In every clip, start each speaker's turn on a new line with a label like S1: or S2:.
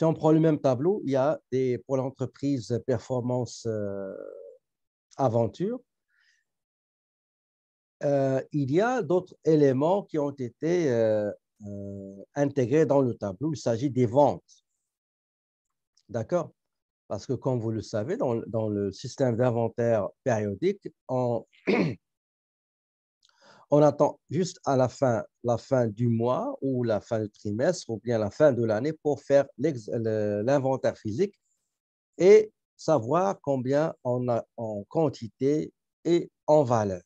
S1: Si on prend le même tableau, il y a pour l'entreprise Performance Aventure, il y a d'autres éléments qui ont été intégrés dans le tableau. Il s'agit des ventes. D'accord? Parce que, comme vous le savez, dans le système d'inventaire périodique, on attend juste à la fin du mois ou la fin du trimestre ou bien la fin de l'année pour faire l'inventaire physique et savoir combien on a en quantité et en valeur.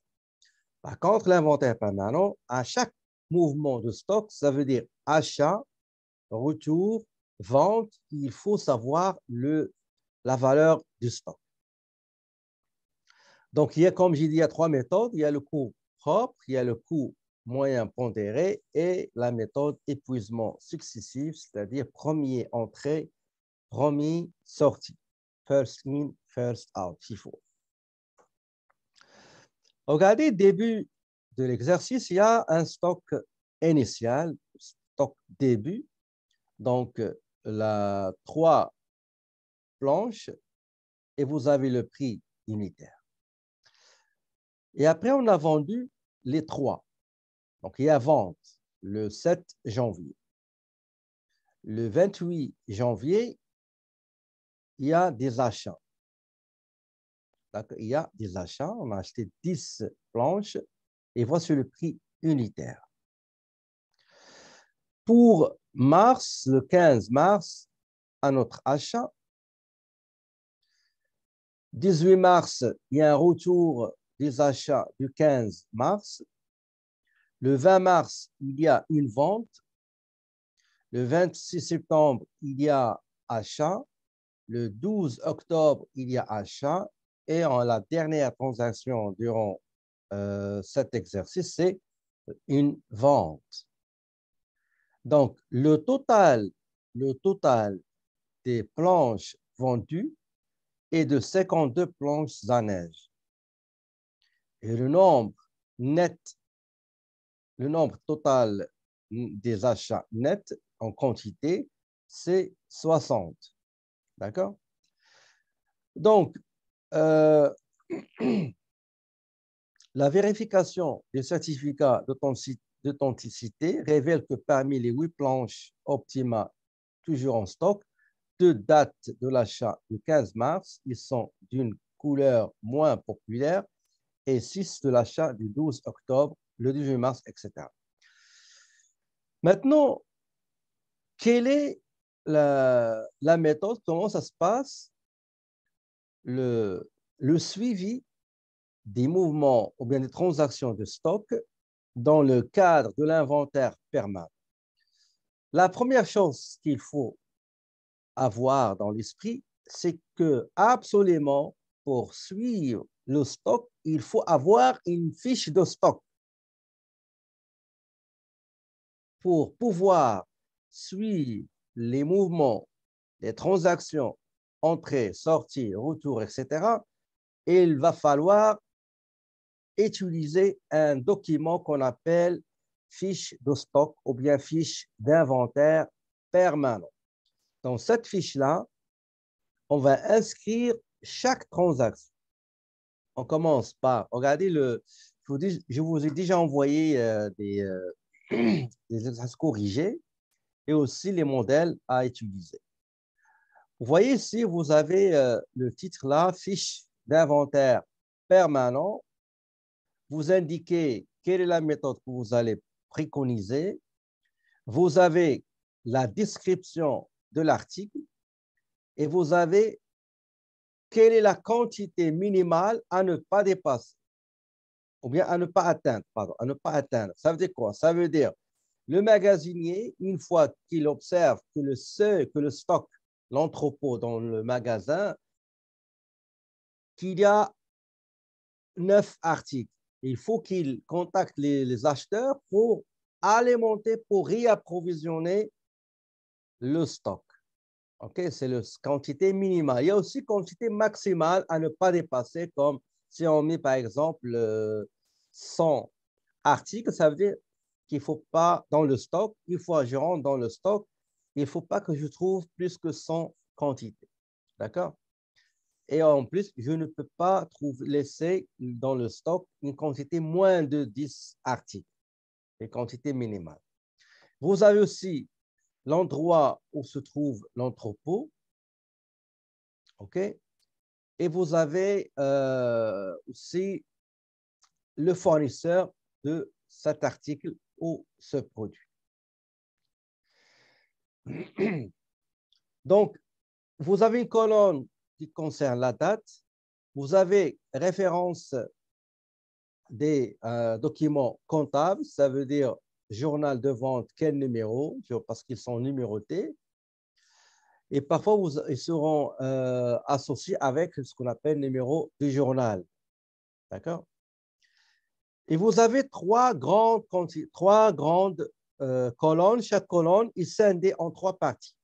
S1: Par contre, l'inventaire permanent, à chaque mouvement de stock, ça veut dire achat, retour, vente, il faut savoir la valeur du stock. Donc, comme j'ai dit, il y a trois méthodes. Il y a le coût propre, il y a le coût moyen pondéré et la méthode épuisement successif, c'est-à-dire premier entrée, premier sortie. First in, first out, il faut. Regardez, début de l'exercice, il y a un stock initial, stock début. Donc, trois planches et vous avez le prix unitaire. Et après, on a vendu les trois. Donc, il y a vente le 7 janvier. Le 28 janvier, il y a des achats. Il y a des achats. On a acheté 10 planches et voici le prix unitaire. Pour mars, le 15 mars, à notre achat, 18 mars, il y a un retour des achats du 15 mars. Le 20 mars, il y a une vente. Le 26 septembre, il y a achat. Le 12 octobre, il y a achat. Et en la dernière transaction durant cet exercice, c'est une vente. Donc, le total des planches vendues est de 52 planches à neige. Et le nombre total des achats nets en quantité, c'est 60. D'accord? Donc, la vérification des certificats d'authenticité révèle que parmi les 8 planches Optima toujours en stock, 2 datent de l'achat du 15 mars, ils sont d'une couleur moins populaire, et 6 de l'achat du 12 octobre, le 18 mars, etc. Maintenant, quelle est la méthode? Comment ça se passe? Le suivi des mouvements ou bien des transactions de stock dans le cadre de l'inventaire permanent. La première chose qu'il faut avoir dans l'esprit, c'est que absolument, pour suivre le stock, il faut avoir une fiche de stock. Pour pouvoir suivre les mouvements, les transactions, entrée, sortie, retour, etc., il va falloir utiliser un document qu'on appelle fiche de stock ou bien fiche d'inventaire permanent. Dans cette fiche-là, on va inscrire chaque transaction. On commence par, regardez, je vous ai déjà envoyé des exercices corrigés et aussi les modèles à utiliser. Vous voyez ici, vous avez le titre là, fiche d'inventaire permanent. Vous indiquez quelle est la méthode que vous allez préconiser. Vous avez la description de l'article et vous avez quelle est la quantité minimale à ne pas dépasser ou bien à ne pas atteindre, pardon, à ne pas atteindre. Ça veut dire quoi? Ça veut dire le magasinier, une fois qu'il observe que le stock, l'entrepôt dans le magasin, qu'il y a 9 articles, il faut qu'il contacte les acheteurs pour alimenter, pour réapprovisionner le stock. Okay? C'est la quantité minimale. Il y a aussi quantité maximale à ne pas dépasser, comme si on met par exemple 100 articles, ça veut dire qu'il ne faut pas dans le stock, une fois je rentre dans le stock, il ne faut pas que je trouve plus que 100 quantités. D'accord? Et en plus, je ne peux pas laisser dans le stock une quantité moins de 10 articles, les quantités minimales. Vous avez aussi l'endroit où se trouve l'entrepôt, OK? Et vous avez aussi le fournisseur de cet article ou ce produit. Donc, vous avez une colonne qui concerne la date. Vous avez référence des documents comptables, ça veut dire journal de vente, quel numéro, parce qu'ils sont numérotés. Et parfois, ils seront associés avec ce qu'on appelle numéro du journal. D'accord? Et vous avez trois grandes colonnes. Chaque colonne est scindée en trois parties.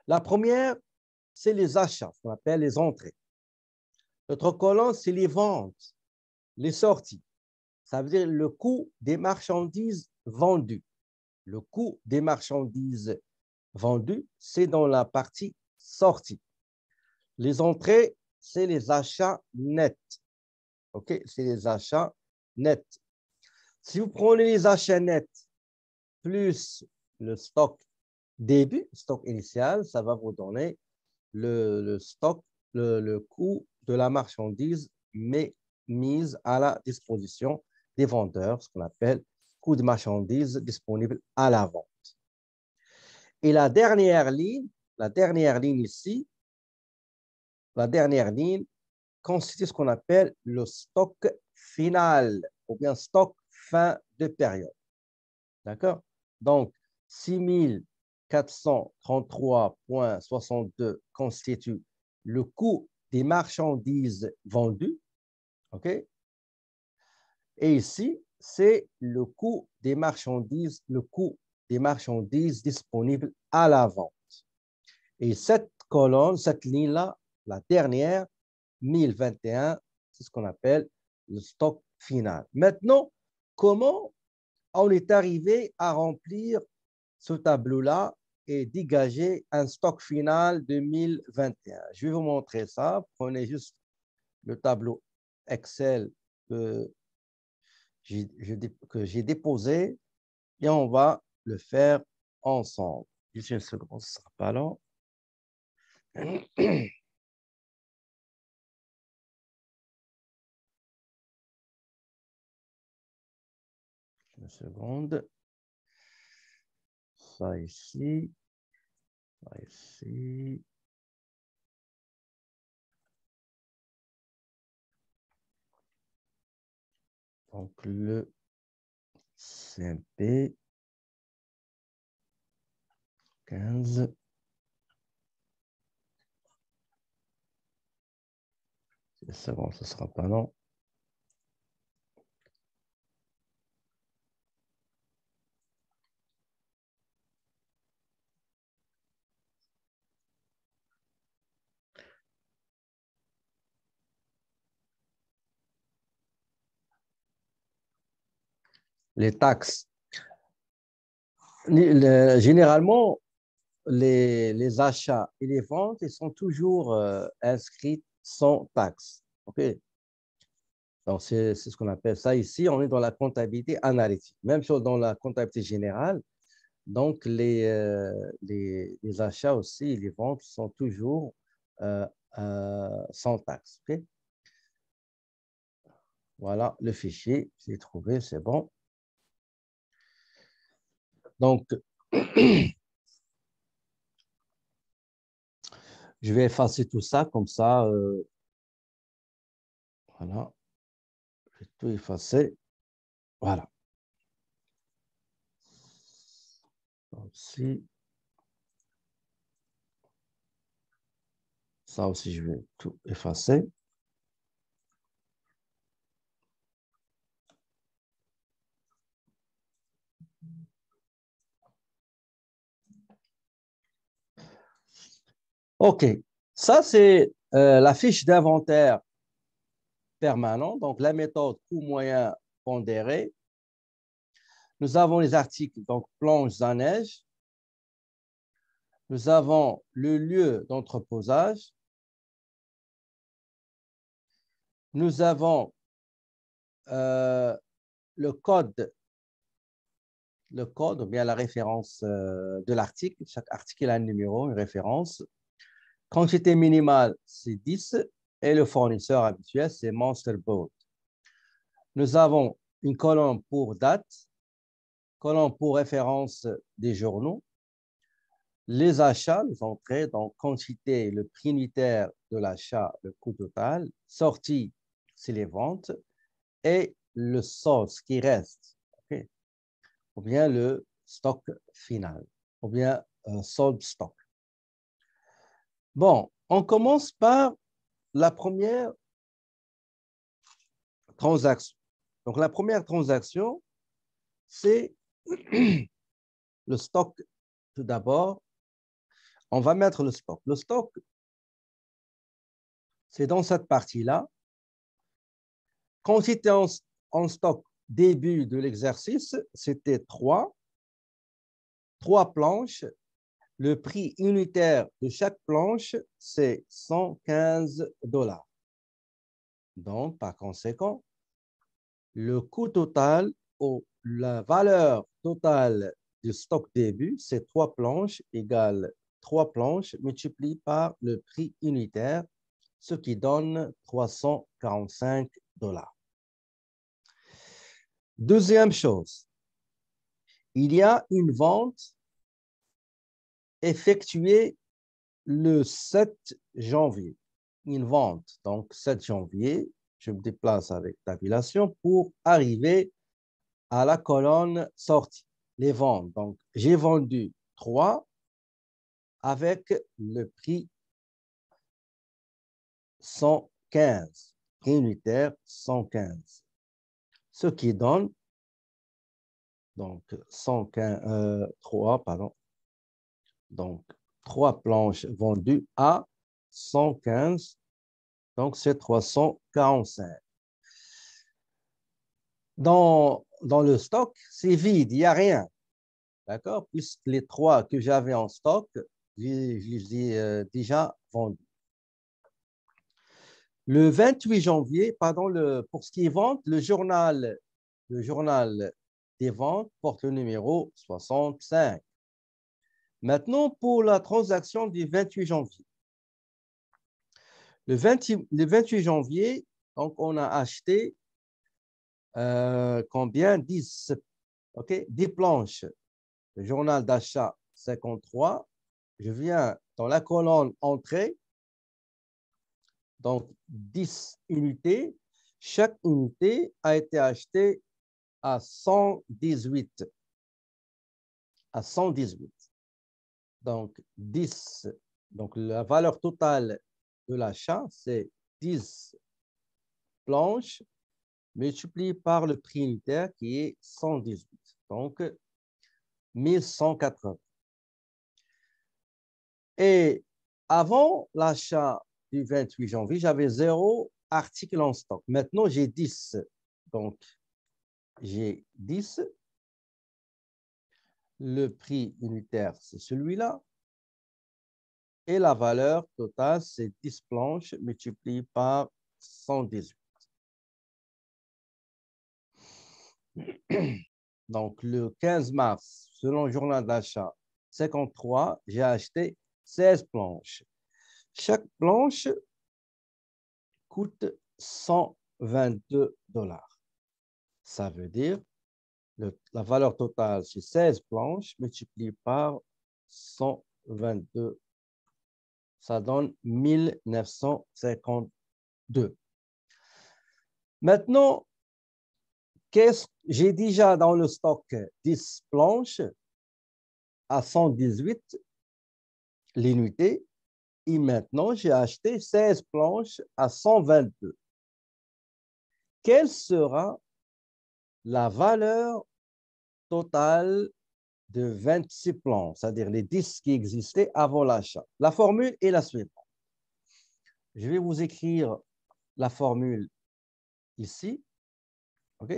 S1: La première, c'est les achats, ce qu'on appelle les entrées. L'autre colonne, c'est les ventes, les sorties. Ça veut dire le coût des marchandises vendues. Le coût des marchandises vendues, c'est dans la partie sortie. Les entrées, c'est les achats nets. OK? C'est les achats nets. Si vous prenez les achats nets plus le stock début, stock initial, ça va vous donner le stock, le coût de la marchandise, mais mise à la disposition des vendeurs, ce qu'on appelle coût de marchandise disponible à la vente. Et la dernière ligne ici, la dernière ligne constitue ce qu'on appelle le stock final ou bien stock fin de période. D'accord? Donc, 6433,62 constitue le coût des marchandises vendues. OK? Et ici, c'est le coût des marchandises disponibles à la vente. Et cette colonne, cette ligne-là, la dernière, 1021, c'est ce qu'on appelle le stock final. Maintenant, comment on est arrivé à remplir ce tableau-là et dégager un stock final de 1021? Je vais vous montrer ça. Prenez juste le tableau Excel que j'ai déposé et on va le faire ensemble. Juste une seconde, ce ne sera pas long. Une seconde. Ça ici. Ça ici. Donc, le CMP 15. C'est bon, ce ne sera pas long. Les taxes. Généralement, les achats et les ventes, ils sont toujours inscrits sans taxe. OK? Donc, c'est ce qu'on appelle ça ici. On est dans la comptabilité analytique. Même chose dans la comptabilité générale. Donc, les achats aussi et les ventes sont toujours sans taxe. OK? Voilà le fichier. Je l'ai trouvé, c'est bon. Donc, je vais effacer tout ça comme ça. Voilà. Je vais tout effacer. Voilà. Donc, ici. Ça aussi, je vais tout effacer. OK. Ça, c'est la fiche d'inventaire permanent, donc la méthode coût moyen pondéré. Nous avons les articles, donc planches à neige, Nous avons le lieu d'entreposage. Nous avons le code ou bien la référence de l'article. Chaque article a un numéro, une référence. Quantité minimale, c'est 10. Et le fournisseur habituel, c'est Monster Boat. Nous avons une colonne pour date, colonne pour référence des journaux, les achats, les entrées, donc quantité, le prix unitaire de l'achat, le coût total, sortie, c'est les ventes, et le solde, ce qui reste, okay? Ou bien le stock final, ou bien sold stock. Bon, on commence par la première transaction. Donc, la première transaction, c'est le stock tout d'abord. On va mettre le stock. Le stock, c'est dans cette partie-là. Quantité en stock début de l'exercice, c'était 3 planches. Le prix unitaire de chaque planche, c'est 115 $. Donc, par conséquent, le coût total ou la valeur totale du stock début, c'est 3 planches égale 3 planches multipliées par le prix unitaire, ce qui donne 345 $. Deuxième chose, il y a une vente effectuée le 7 janvier. Une vente, donc 7 janvier, je me déplace avec tabulation pour arriver à la colonne sortie. Les ventes, donc j'ai vendu 3 avec le prix 115, prix unitaire 115, ce qui donne donc 3, pardon, donc 3 planches vendues à 115, donc c'est 345. Dans le stock, c'est vide, il n'y a rien. D'accord? Puisque les 3 que j'avais en stock, je les ai déjà vendus. Le 28 janvier, pardon, pour ce qui est vente, le journal des ventes porte le numéro 65. Maintenant, pour la transaction du 28 janvier. Le 28 janvier, donc on a acheté combien? 10, okay? 10 planches. Le journal d'achat 53. Je viens dans la colonne entrée, donc 10 unités. Chaque unité a été achetée à 118. À 118. Donc 10. Donc la valeur totale de l'achat, c'est 10 planches multiplié par le prix unitaire qui est 118. Donc 1180. Et avant l'achat du 28 janvier, j'avais 0 article en stock. Maintenant, j'ai 10. Donc, j'ai 10. Le prix unitaire, c'est celui-là. Et la valeur totale, c'est 10 planches multipliées par 118. Donc, le 15 mars, selon le journal d'achat 53, j'ai acheté 16 planches. Chaque planche coûte 122 $. Ça veut dire la valeur totale, c'est 16 planches multipliées par 122. Ça donne 1952. Maintenant, j'ai déjà dans le stock 10 planches à 118 l'unité. Et maintenant, j'ai acheté 16 planches à 122. Quelle sera la valeur totale de 26 planches, c'est-à-dire les 10 qui existaient avant l'achat? La formule est la suivante. Je vais vous écrire la formule ici. OK?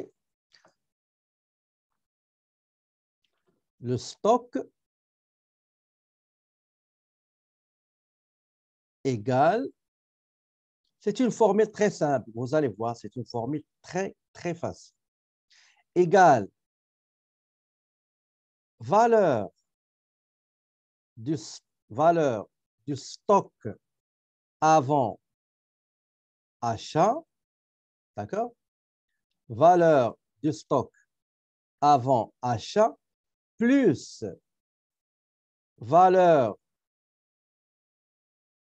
S1: Le stock égale, c'est une formule très simple, vous allez voir, c'est une formule très, très facile. Égale valeur du, valeur du stock avant achat, d'accord? Valeur du stock avant achat plus valeur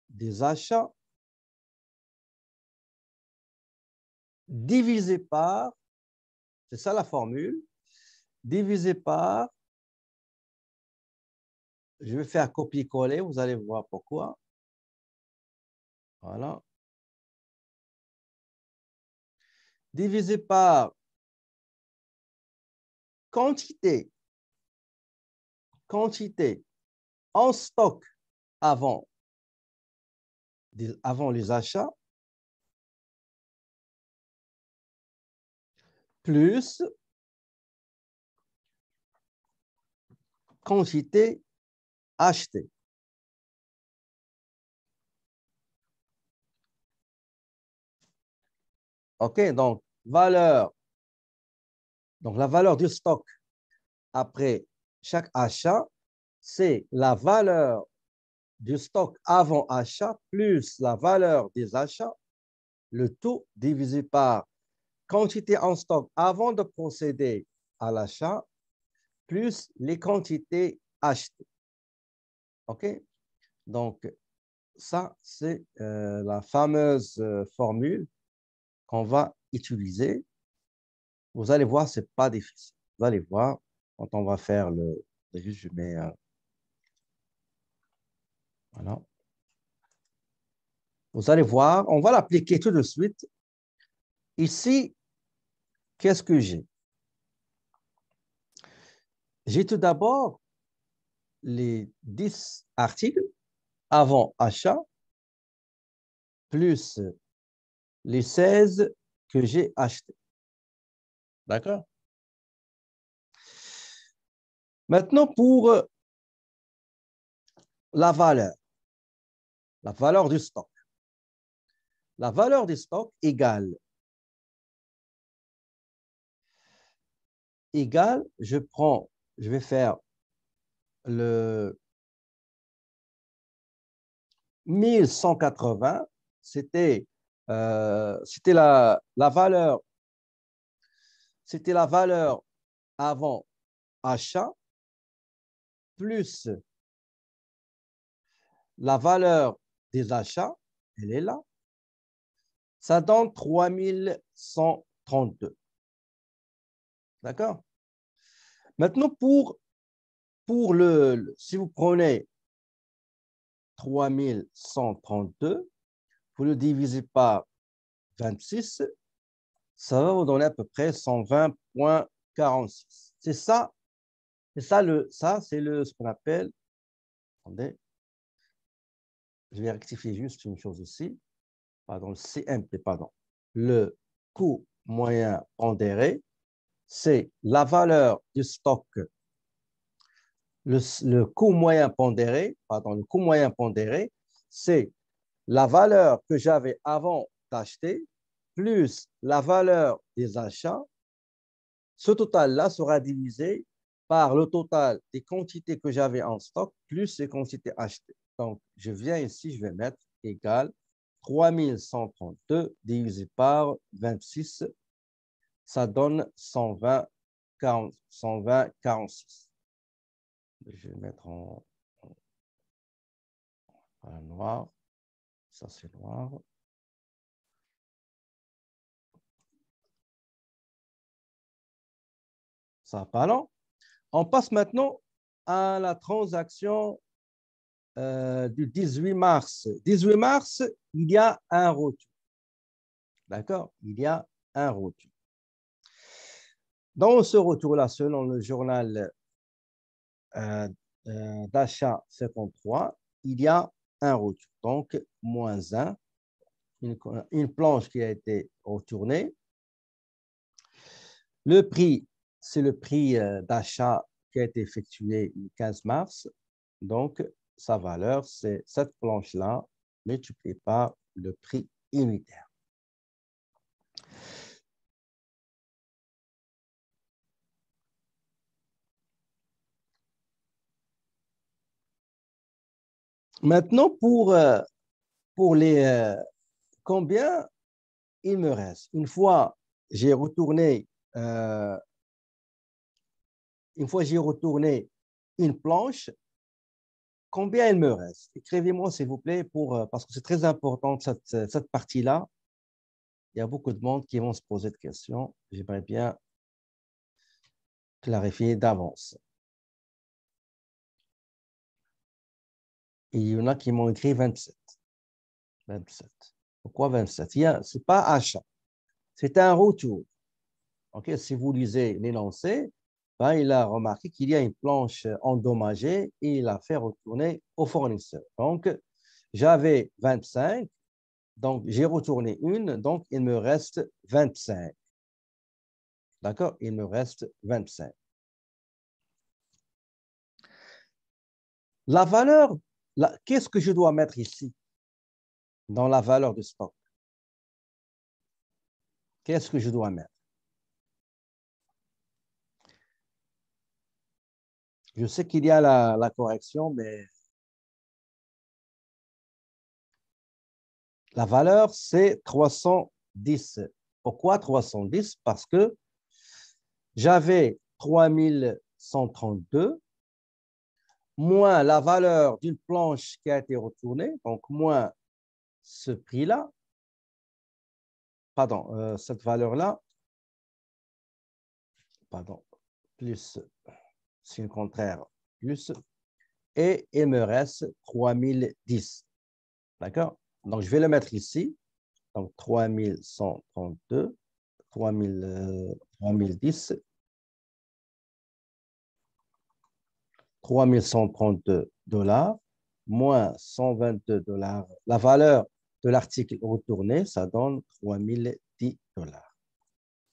S1: des achats divisé par, c'est ça la formule, divisé par, je vais faire copier-coller, vous allez voir pourquoi. Voilà. Divisé par quantité, quantité en stock avant, avant les achats, plus quantité achetée. OK, donc valeur, donc la valeur du stock après chaque achat, c'est la valeur du stock avant achat plus la valeur des achats, le tout divisé par quantité en stock avant de procéder à l'achat, plus les quantités achetées. OK? Donc, ça, c'est la fameuse formule qu'on va utiliser. Vous allez voir, ce n'est pas difficile. Vous allez voir quand on va faire le résumé. Voilà. Vous allez voir, on va l'appliquer tout de suite. Ici, qu'est-ce que j'ai? J'ai tout d'abord les 10 articles avant achat plus les 16 que j'ai achetés. D'accord? Maintenant, pour la valeur du stock. La valeur du stock égale, je vais faire le 1180, c'était la valeur, c'était la valeur avant achat plus la valeur des achats, elle est là, ça donne 3132. D'accord? Maintenant, si vous prenez 3132, vous le divisez par 26, ça va vous donner à peu près 120,46. C'est ça, ce qu'on appelle, attendez, je vais rectifier juste une chose ici, pardon, le CMP, pardon. Le coût moyen pondéré, c'est la valeur du stock. Le coût moyen pondéré, pardon, le coût moyen pondéré, c'est la valeur que j'avais avant d'acheter plus la valeur des achats. Ce total-là sera divisé par le total des quantités que j'avais en stock plus les quantités achetées. Donc, je viens ici, je vais mettre égal 3132 divisé par 26, ça donne 120, 46. Je vais mettre en noir, ça c'est noir. Ça va pas long. On passe maintenant à la transaction du 18 mars. 18 mars, il y a un retour. D'accord? Il y a un retour. Dans ce retour-là, selon le journal d'achat 53, il y a un retour. Donc, moins 1, une planche qui a été retournée. Le prix, c'est le prix d'achat qui a été effectué le 15 mars. Donc, sa valeur, c'est cette planche-là multiplié par le prix unitaire. Maintenant, pour les combien il me reste. Une fois j'ai retourné, une planche, combien il me reste? Écrivez-moi, s'il vous plaît, parce que c'est très important, cette partie-là. Il y a beaucoup de monde qui vont se poser de questions. J'aimerais bien clarifier d'avance. Il y en a qui m'ont écrit 27. 27. Pourquoi 27? Ce n'est pas achat, c'est un retour. Okay? Si vous lisez l'énoncé, ben, il a remarqué qu'il y a une planche endommagée et il a fait retourner au fournisseur. Donc, j'avais 25, donc j'ai retourné une, donc il me reste 25. D'accord? Il me reste 25. La valeur, qu'est-ce que je dois mettre ici dans la valeur du stock? Qu'est-ce que je dois mettre? Je sais qu'il y a la correction, mais la valeur, c'est 310. Pourquoi 310? Parce que j'avais 3132 moins la valeur d'une planche qui a été retournée, donc moins ce prix-là, pardon, cette valeur-là, pardon, plus, c'est le contraire, plus, et il me reste 3010. D'accord? Donc, je vais le mettre ici. Donc, 3132, 3010, 3132 $, moins 122 $. La valeur de l'article retourné, ça donne 3010 $.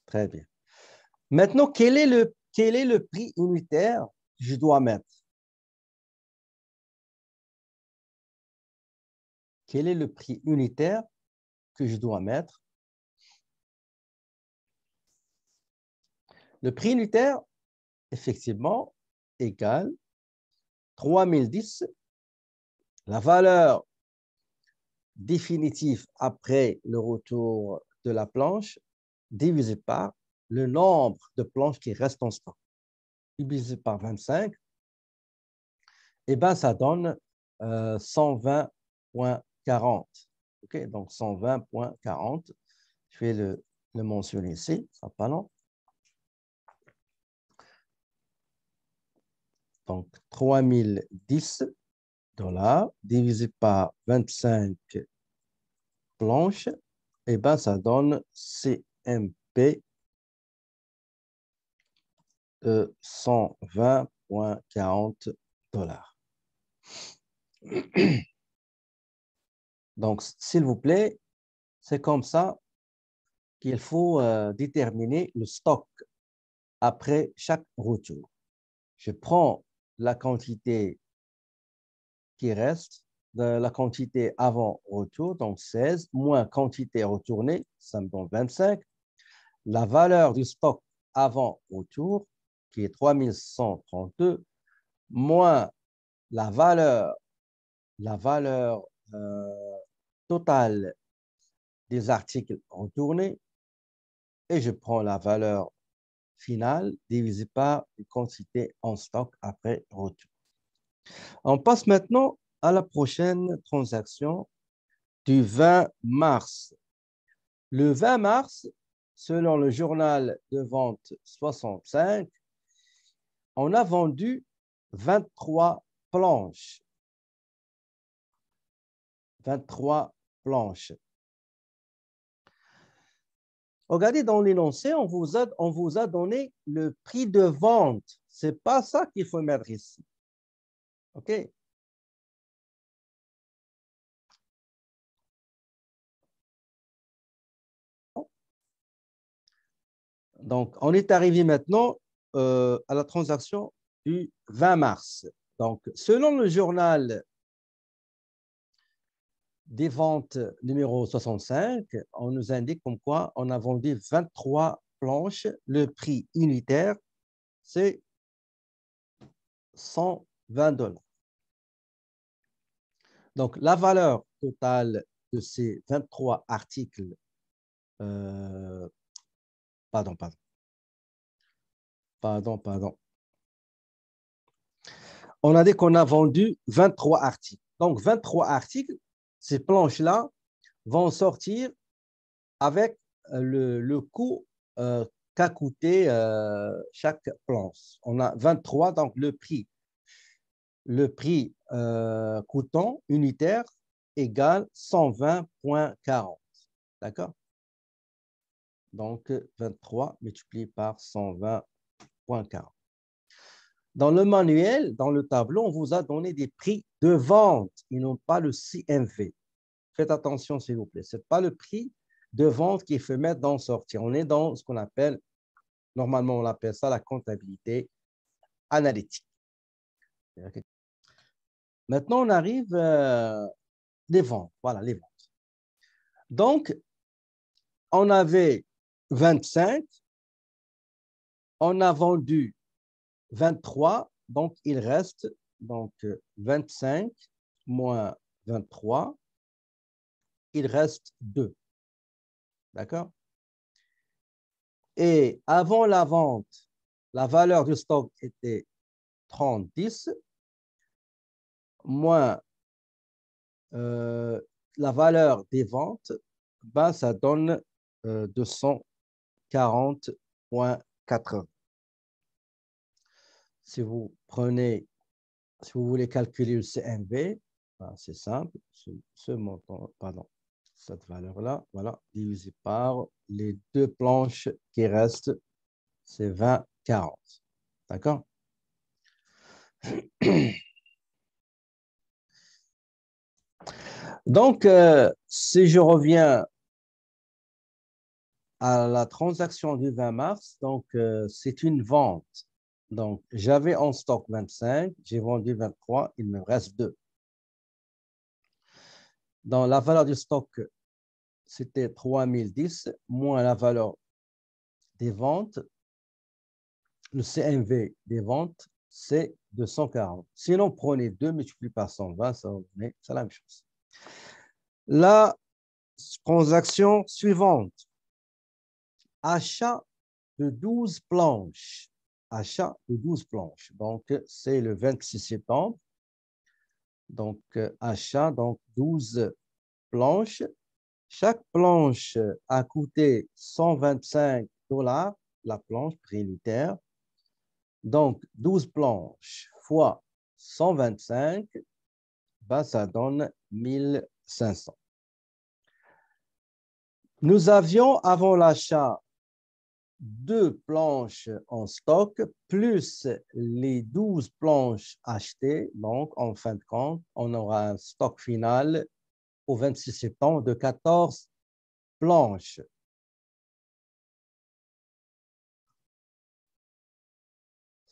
S1: Très bien. Maintenant, quel est le prix unitaire que je dois mettre? Quel est le prix unitaire que je dois mettre? Le prix unitaire, effectivement, égale 3010, la valeur définitive après le retour de la planche, divisé par le nombre de planches qui restent en stock. Divisé par 25, et ben ça donne 120,40. Okay? Donc 120,40. Je vais le mentionner ici, ça sera pas long. Donc 3010 $ divisé par 25 planches, et ben ça donne CMP de 120,40 $. Donc, s'il vous plaît, c'est comme ça qu'il faut déterminer le stock après chaque retour. Je prends la quantité qui reste, de la quantité avant retour, donc 16, moins quantité retournée, ça me donne 25. La valeur du stock avant retour, qui est 3132, moins la valeur totale des articles retournés, et je prends la valeur finale divisée par une quantité en stock après retour. On passe maintenant à la prochaine transaction du 20 mars. Le 20 mars, selon le journal de vente 65, on a vendu 23 planches. 23 planches. Regardez dans l'énoncé, on vous a donné le prix de vente. Ce n'est pas ça qu'il faut mettre ici. OK? Donc, on est arrivé maintenant à la transaction du 20 mars. Donc, selon le journal des ventes numéro 65, on nous indique comme quoi on a vendu 23 planches. Le prix unitaire, c'est 120 $. Donc, la valeur totale de ces 23 articles, euh, pardon, pardon, pardon, pardon. On a dit qu'on a vendu 23 articles. Donc, 23 articles, ces planches-là vont sortir avec le coût qu'a coûté chaque planche. On a 23, donc le prix coûtant unitaire égale 120,40. D'accord? Donc, 23 multiplié par 120,40. Dans le manuel, dans le tableau, on vous a donné des prix de vente et non pas le CMV. Faites attention, s'il vous plaît. Ce n'est pas le prix de vente qu'il faut mettre dans sortir. On est dans ce qu'on appelle, normalement, on appelle ça la comptabilité analytique. Maintenant, on arrive les ventes. Voilà, les ventes. Donc, on avait 25, on a vendu 23, donc il reste donc 25 moins 23, il reste 2. D'accord? Et avant la vente, la valeur du stock était 30,10 moins la valeur des ventes, ben, ça donne 240,80. Si vous prenez, si vous voulez calculer le CMV, ben, c'est simple, ce montant, pardon, cette valeur-là, voilà, divisé par les deux planches qui restent, c'est 20,40. D'accord? Donc, si je reviens à la transaction du 20 mars, donc c'est une vente. Donc, j'avais en stock 25, j'ai vendu 23, il me reste 2. Dans la valeur du stock, c'était 3010, moins la valeur des ventes. Le CMV des ventes, c'est 240. Sinon, prenez 2 multipliés par 120, c'est la même chose. La transaction suivante, achat de 12 planches. Achat de 12 planches. Donc, c'est le 26 septembre. Donc, achat, donc 12 planches. Chaque planche a coûté 125 $, la planche prix unitaire. Donc, 12 planches fois 125, ben, ça donne 1500. Nous avions, avant l'achat, 2 planches en stock, plus les 12 planches achetées. Donc, en fin de compte, on aura un stock final au 26 septembre de 14 planches.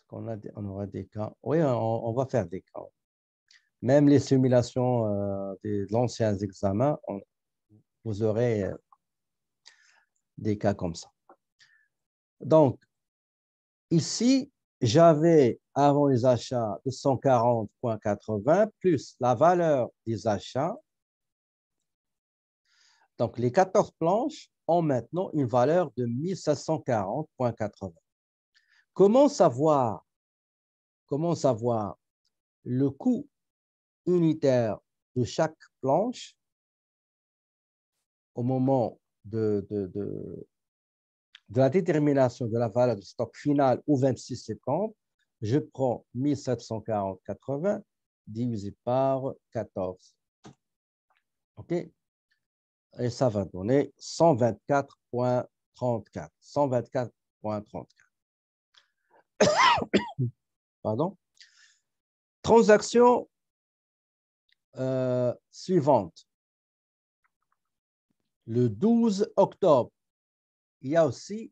S1: On aura des cas. Oui, on va faire des cas. Même les simulations de l'anciens examens, vous aurez des cas comme ça. Donc, ici, j'avais avant les achats 240,80 plus la valeur des achats. Donc, les 14 planches ont maintenant une valeur de 1740,80. Comment savoir le coût unitaire de chaque planche au moment de la détermination de la valeur du stock final au 26 septembre? Je prends 1740,80 divisé par 14. OK? Et ça va donner 124,34. 124,34. Pardon? Transaction suivante. Le 12 octobre, il y a aussi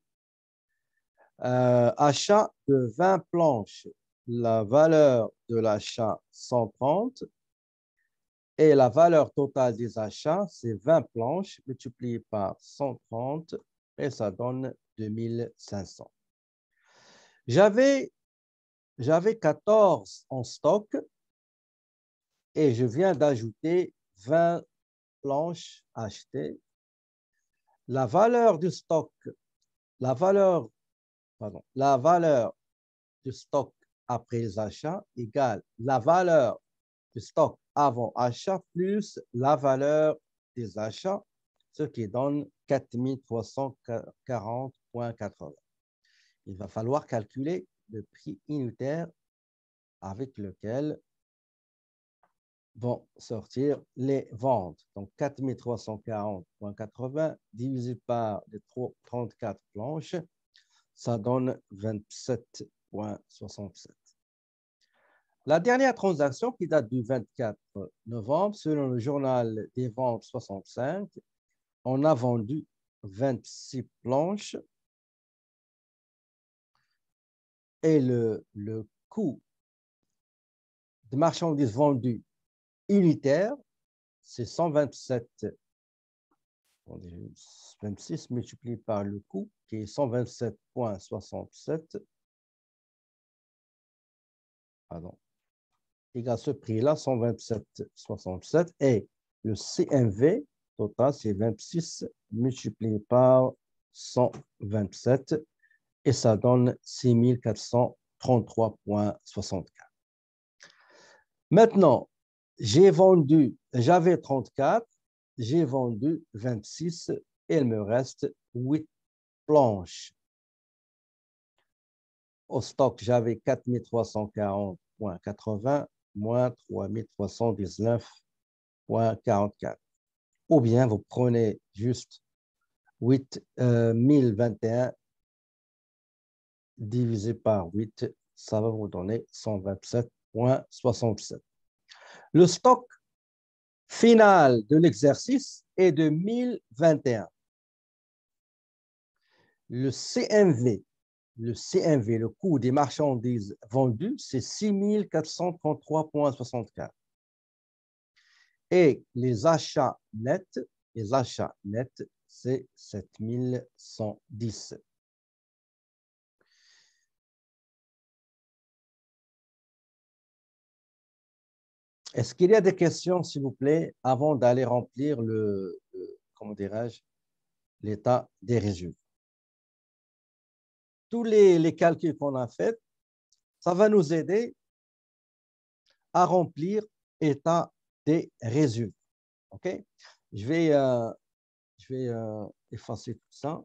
S1: achat de 20 planches. La valeur de l'achat 130 Et la valeur totale des achats, c'est 20 planches multipliées par 130 et ça donne 2500. J'avais 14 en stock et je viens d'ajouter 20 planches achetées. La valeur du stock, la valeur, pardon, la valeur du stock après les achats égale la valeur du stock avant achat plus la valeur des achats, ce qui donne 4340,80. Il va falloir calculer le prix unitaire avec lequel vont sortir les ventes. Donc, 4340,80 divisé par les 34 planches, ça donne 27,67. La dernière transaction qui date du 24 novembre, selon le journal des ventes 65, on a vendu 26 planches et le coût de marchandises vendues unitaire, c'est 127,26 multiplié par le coût qui est 127,67. Pardon. Égale ce prix-là, 127,67. Et le CMV total, c'est 26 multiplié par 127 et ça donne 6433,64. Maintenant, j'avais 34, j'ai vendu 26 et il me reste 8 planches. Au stock, j'avais 4340,80 moins 3319,44. Ou bien vous prenez juste 8021 divisé par 8, ça va vous donner 127,67. Le stock final de l'exercice est de 1021. Le CMV, le coût des marchandises vendues, c'est 6433,64. Et les achats nets, c'est 7110. Est-ce qu'il y a des questions, s'il vous plaît, avant d'aller remplir comment dirais-je, l'état des résultats? Tous les calculs qu'on a faits, ça va nous aider à remplir l'état des résultats. OK? Je vais effacer tout ça.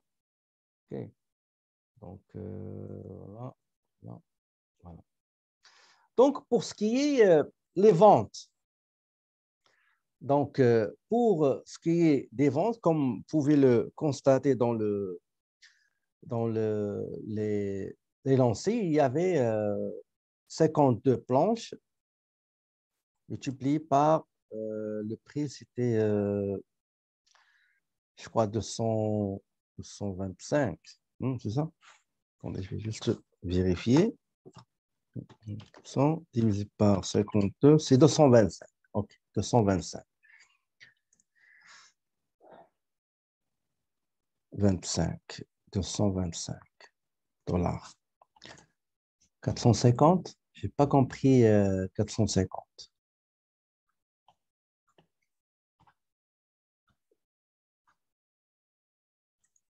S1: OK? Donc, voilà, voilà, voilà. Donc, pour ce qui est les ventes, donc, pour ce qui est des ventes, comme vous pouvez le constater dans les lancers, il y avait 52 planches multipliées par le prix, c'était, je crois, 225. C'est ça? Attendez, je vais juste vérifier. 100 divisé par 52, c'est 225. OK, 225. 225 dollars. 450? Je n'ai pas compris 450.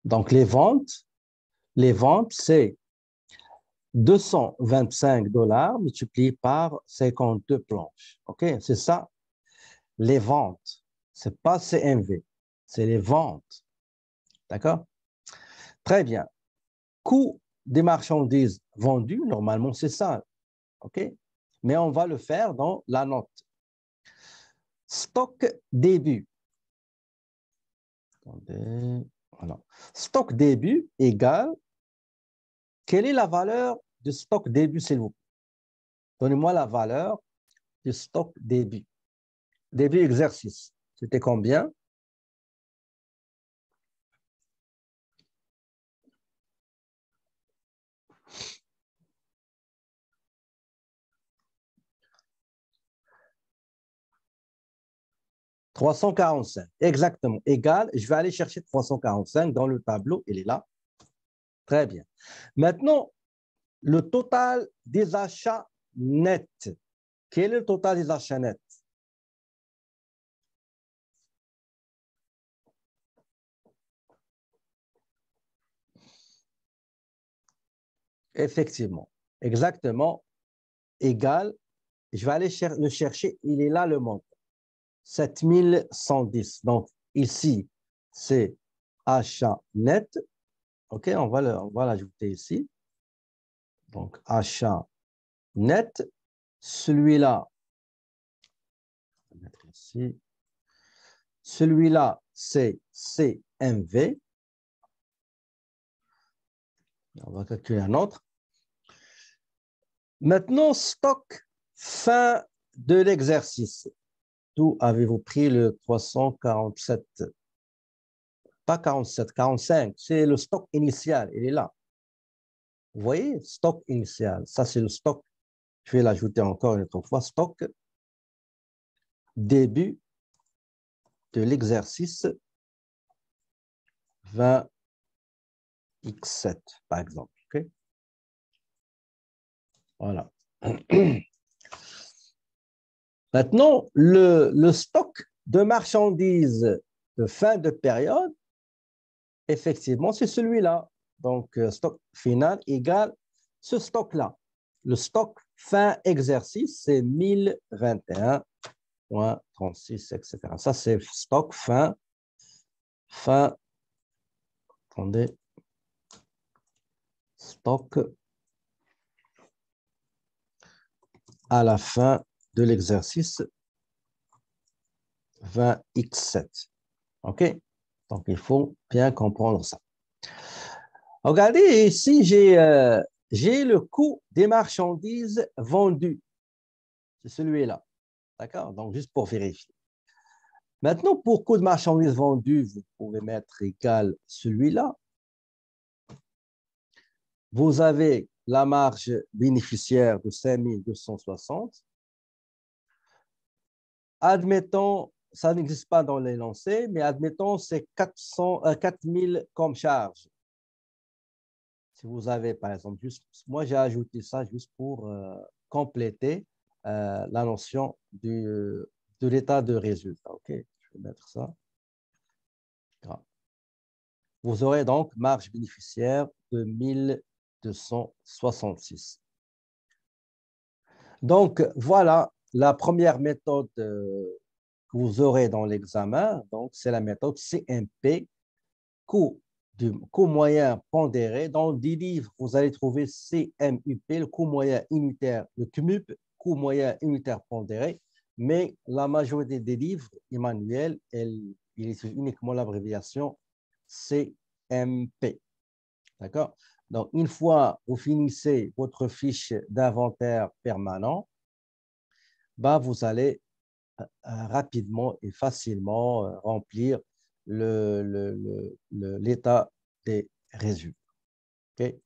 S1: Donc, les ventes, c'est 225 dollars multiplié par 52 planches. OK? C'est ça, les ventes. Ce n'est pas CMV, c'est les ventes. D'accord? Très bien. Coût des marchandises vendues, normalement, c'est ça. OK? Mais on va le faire dans la note. Stock début. Attendez. Voilà. Stock début égale, quelle est la valeur de stock début, s'il vous plaît? Donnez-moi la valeur du stock début. Début exercice. C'était combien? 345, exactement, égal. Je vais aller chercher 345 dans le tableau, il est là. Très bien. Maintenant, le total des achats nets. Quel est le total des achats nets? Effectivement, exactement, égal. Je vais aller le chercher, il est là le montant. 7110. Donc, ici, c'est achat net. OK, on va l'ajouter ici. Donc, achat net. Celui-là, on va mettre ici. Celui-là, c'est CMV. On va calculer un autre. Maintenant, stock fin de l'exercice. D'où avez-vous pris le 347? Pas 47, 45. C'est le stock initial. Il est là. Vous voyez, stock initial. Ça, c'est le stock. Je vais l'ajouter encore une autre fois. Stock début de l'exercice 20x7, par exemple. Okay? Voilà. Maintenant, le stock de marchandises de fin de période, effectivement, c'est celui-là. Donc, stock final égale ce stock-là. Le stock fin exercice, c'est 1021,36, etc. Ça, c'est stock attendez, stock à la fin de l'exercice 20x7. OK? Donc, il faut bien comprendre ça. Regardez, ici, j'ai le coût des marchandises vendues. C'est celui-là. D'accord? Donc, juste pour vérifier. Maintenant, pour coût de marchandises vendues, vous pouvez mettre égal celui-là. Vous avez la marge bénéficiaire de 5260. Admettons, ça n'existe pas dans l'énoncé, mais admettons, c'est 4000 comme charge. Si vous avez, par exemple, moi j'ai ajouté ça juste pour compléter la notion de l'état de résultat. OK, je vais mettre ça. Vous aurez donc marge bénéficiaire de 1266. Donc, voilà la première méthode que vous aurez dans l'examen. Donc, c'est la méthode CMP, coût moyen pondéré. Dans des livres, vous allez trouver CMUP, le coût moyen unitaire, le CMUP, coût moyen unitaire pondéré. Mais la majorité des livres, Emmanuel, il utilise uniquement l'abréviation CMP. D'accord? Donc, une fois vous finissez votre fiche d'inventaire permanent, bah, vous allez rapidement et facilement remplir l'état des résultats. Okay?